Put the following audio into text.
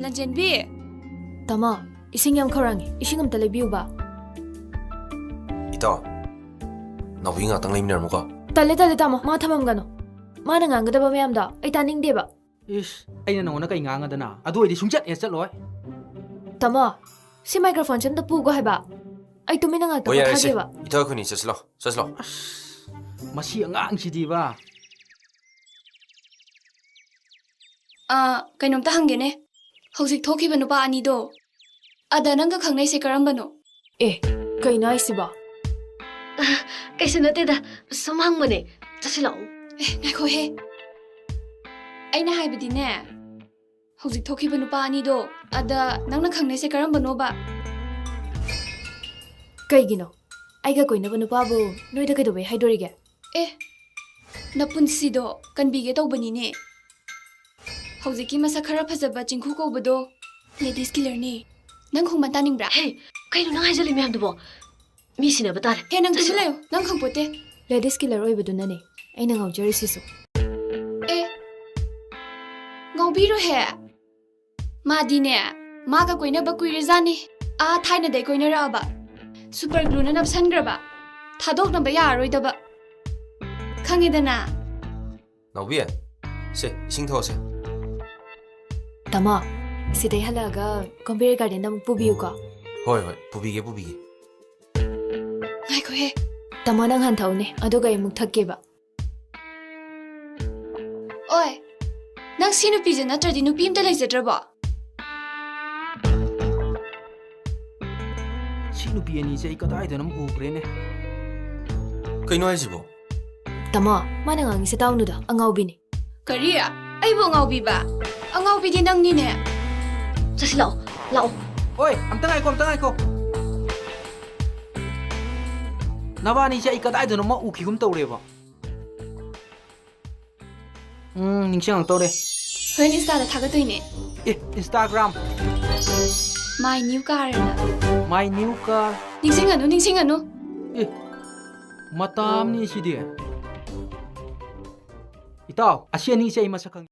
ꯂꯟꯖꯦꯟꯕꯤ ꯇꯥꯃꯣ ꯏꯁꯤꯡ ꯌꯥꯝ ꯈꯧꯔꯥꯡꯉꯤ ꯏꯁꯤꯡ ꯑꯝꯇ ꯂꯩꯕꯤꯌꯨꯕ ꯏꯇꯥꯎ ꯅꯥꯎꯕꯤ ꯉꯥꯛꯇꯪ ꯂꯩꯃꯤꯟꯅꯔꯝꯃꯨꯀꯣ ꯇꯜꯂꯦ ꯇꯥꯃꯣ ꯃꯥ ꯊꯝꯃꯝꯒꯅꯣ ꯃꯥꯅ ꯉꯥꯡꯒꯗꯕ ꯃꯌꯥꯝꯗꯣ ꯑꯩ ꯇꯥꯅꯤꯡꯗꯦꯕ ꯏꯁ ꯑꯩꯅ ꯅꯉꯣꯟꯗ ꯀꯩ ꯉꯥꯡꯉꯗꯅ ꯑꯗꯨ ꯑꯣꯏꯗꯤ ꯁꯨꯡꯆꯠ ꯆꯠꯂꯣꯏ ꯇꯥꯃꯣ ꯁꯤ ꯃꯥꯏꯀ꯭ꯔꯣꯐꯣꯟꯁꯦ ꯑꯝꯇ ꯄꯨꯒꯣ ꯍꯥꯏꯕ ꯑꯩ ꯇꯨꯃꯤꯟꯅ ꯉꯥꯛꯇ ꯍꯣꯏ ꯌꯥꯔꯦꯁꯦ ꯄꯣꯊꯥꯒꯦꯕ ꯏꯇꯥꯎ ꯑꯩꯈꯣꯏꯅꯤ ꯆꯠꯁꯤꯂꯣ ꯃꯁꯤ ꯑꯉꯥꯡꯁꯤꯗꯤꯕ ꯀꯩꯅꯣꯝꯇ ꯍꯪꯒꯦꯅꯦ ꯍꯧꯖꯤꯛ ꯊꯣꯛꯈꯤꯕ ꯅꯨꯄꯥ ꯑꯅꯤꯗꯣ ꯑꯗ ꯅꯪꯒ ꯈꯪꯅꯩꯁꯦ ꯀꯔꯝꯕꯅꯣ ꯑꯦ ꯀꯩꯅꯣ ꯍꯥꯏꯁꯤꯕꯣ ꯀꯩꯁꯨ ꯅꯠꯇꯦꯗ ꯁꯨꯝ ꯍꯪꯕꯅꯦ ꯆꯠꯁꯤꯜꯂꯛꯎ ꯉꯥꯏꯈꯣꯍꯦ ꯑꯩꯅ ꯍꯥꯏꯕꯗꯤꯅꯦ ꯍꯧꯖꯤꯛ ꯊꯣꯛꯈꯤꯕ ꯅꯨꯄꯥ ꯑꯅꯤꯗꯣ ꯑꯗ ꯅꯪꯅ ꯈꯪꯅꯩꯁꯦ ꯀꯔꯝꯕꯅꯣꯕ ꯀꯩꯒꯤꯅꯣ ꯑꯩꯒ ꯀꯣꯏꯅꯕ ꯅꯨꯄꯥꯕꯨ ꯅꯣꯏꯗ ꯀꯩꯗꯧꯕꯩ ꯍꯥꯏꯗꯣꯔꯤꯒꯦ ꯑꯦ ꯅꯄꯨꯟꯁꯤꯗꯣ ꯀꯟꯕꯤꯒꯦ ꯇꯧꯕꯅꯤꯅꯦ ꯍꯧꯖꯤꯛꯀꯤ ꯃꯁꯛ ꯈꯔ ꯐꯖꯕ ꯆꯤꯡꯈꯨ ꯀꯧꯕꯗꯣ ꯂꯦꯗꯤꯁ ꯀꯤꯂꯔꯅꯤ ꯅꯪ ꯈꯣꯡꯃꯟ ꯇꯥꯅꯤꯡꯕ꯭ꯔꯥ ꯍꯦ ꯀꯩꯅꯣ ꯅꯪ ꯍꯥꯏꯖꯜꯂꯤ ꯃꯌꯥꯝꯗꯨꯕꯣ ꯃꯤ ꯁꯤꯟꯅꯕ ꯇꯥꯔꯦ ꯍꯦ ꯅꯪ ꯇꯨꯃꯤꯟ ꯂꯩꯌꯨ ꯅꯪ ꯈꯪꯄꯣꯠꯇꯦ ꯂꯦꯗꯤꯁ ꯀꯤꯂꯔ ꯑꯣꯏꯕꯗꯨꯅꯅꯦ ꯑꯩꯅ ꯉꯥꯎꯖꯔꯤꯁꯤꯁꯨ ꯑꯦ ꯉꯥꯎꯕꯤꯔꯣꯍꯦ ꯃꯥꯗꯤꯅꯦ ꯃꯥꯒ ꯀꯣꯏꯅꯕ ꯀꯨꯏꯔꯖꯥꯠꯅꯤ ꯊꯥꯏꯅꯗꯩ ꯀꯣꯏꯅꯔꯛꯑꯕ ꯁꯨꯄꯔ ꯒ꯭ꯂꯨꯅ ꯅꯞꯁꯟꯈ꯭ꯔꯕ ꯊꯥꯗꯣꯛꯅꯕ ꯌꯥꯔꯔꯣꯏꯗꯕ ꯈꯪꯉꯦꯗꯅ ꯅꯥꯎꯕꯤ ꯁꯦ ꯏꯁꯤꯡ ꯊꯛꯑꯣꯁꯦ ꯇꯥꯃꯣ ꯁꯤꯗꯩ ꯍꯜꯂꯛꯑꯒ ꯀꯣꯝꯕꯤꯔꯩ ꯒꯥꯔꯗꯦꯟꯗ ꯑꯃꯨꯛ ꯄꯨꯕꯤꯌꯨꯀꯣ ꯍꯣꯏ ꯄꯨꯕꯤꯒꯦ ꯉꯥꯏꯈꯣꯍꯦ ꯇꯥꯃꯣ ꯅꯪ ꯍꯟꯊꯧꯅꯦ ꯑꯗꯨꯒ ꯑꯩ ꯑꯃꯨꯛ ꯊꯛꯀꯦꯕ ꯑꯣꯏ ꯅꯪ ꯁꯤ ꯅꯨꯄꯤꯁꯦ ꯅꯠꯇ꯭ꯔꯗꯤ ꯅꯨꯄꯤ ꯑꯝꯇ ꯂꯩꯖꯗ꯭ꯔꯕꯣ ꯁꯤ ꯅꯨꯄꯤ ꯑꯅꯤꯁꯦ ꯑꯩ ꯀꯗꯥꯏꯗꯅꯣ ꯎꯈ꯭ꯔꯦꯅꯦ ꯀꯩꯅꯣ ꯍꯥꯏꯁꯤꯕꯣ ꯇꯥꯃꯣ ꯃꯥꯅ ꯉꯥꯡꯉꯤꯁꯦ ꯇꯥꯎꯅꯨꯗ ꯑꯉꯥꯎꯕꯤꯅꯤ ꯀꯔꯤ ꯑꯩꯕꯨ ꯑꯉꯥꯎꯕꯤꯕ ꯑꯉꯥꯎꯕꯤꯗꯤ ꯅꯪꯅꯤꯅꯦ ꯆꯠꯁꯤꯜꯂꯛꯎ ꯂꯥꯛꯑꯣ ꯑꯣꯏ ꯑꯝꯇ ꯉꯥꯏꯈꯣ ꯅꯕꯥꯅꯤꯁꯦ ꯑꯩ ꯀꯗꯥꯏꯗꯅꯣ ꯎꯈꯤꯒꯨꯝ ꯇꯧꯔꯦꯕ ꯅꯤꯡꯁꯤꯡꯉꯛꯇꯧꯔꯦ ꯍꯣꯔꯦꯟ ꯏꯟꯁꯇꯥꯗ ꯊꯥꯒꯠꯇꯣꯏꯅꯦ ꯑꯦ ꯏꯟꯁꯇꯥꯒ꯭ꯔꯥꯝ ꯃꯥꯏ ꯅ꯭ꯌꯨ ꯀꯥꯔꯅ ꯃꯥꯏ ꯅ꯭ꯌꯨ ꯀꯥꯔ ꯅꯤꯡꯁꯤꯡꯉꯅꯨ ꯑꯦ ꯃꯇꯥꯝꯅꯤ ꯁꯤꯗꯤ ꯏꯇꯥꯎ ꯑꯁꯤ ꯑꯅꯤꯁꯦ ꯑꯩ ꯃꯁꯛ ꯈꯪꯉꯦ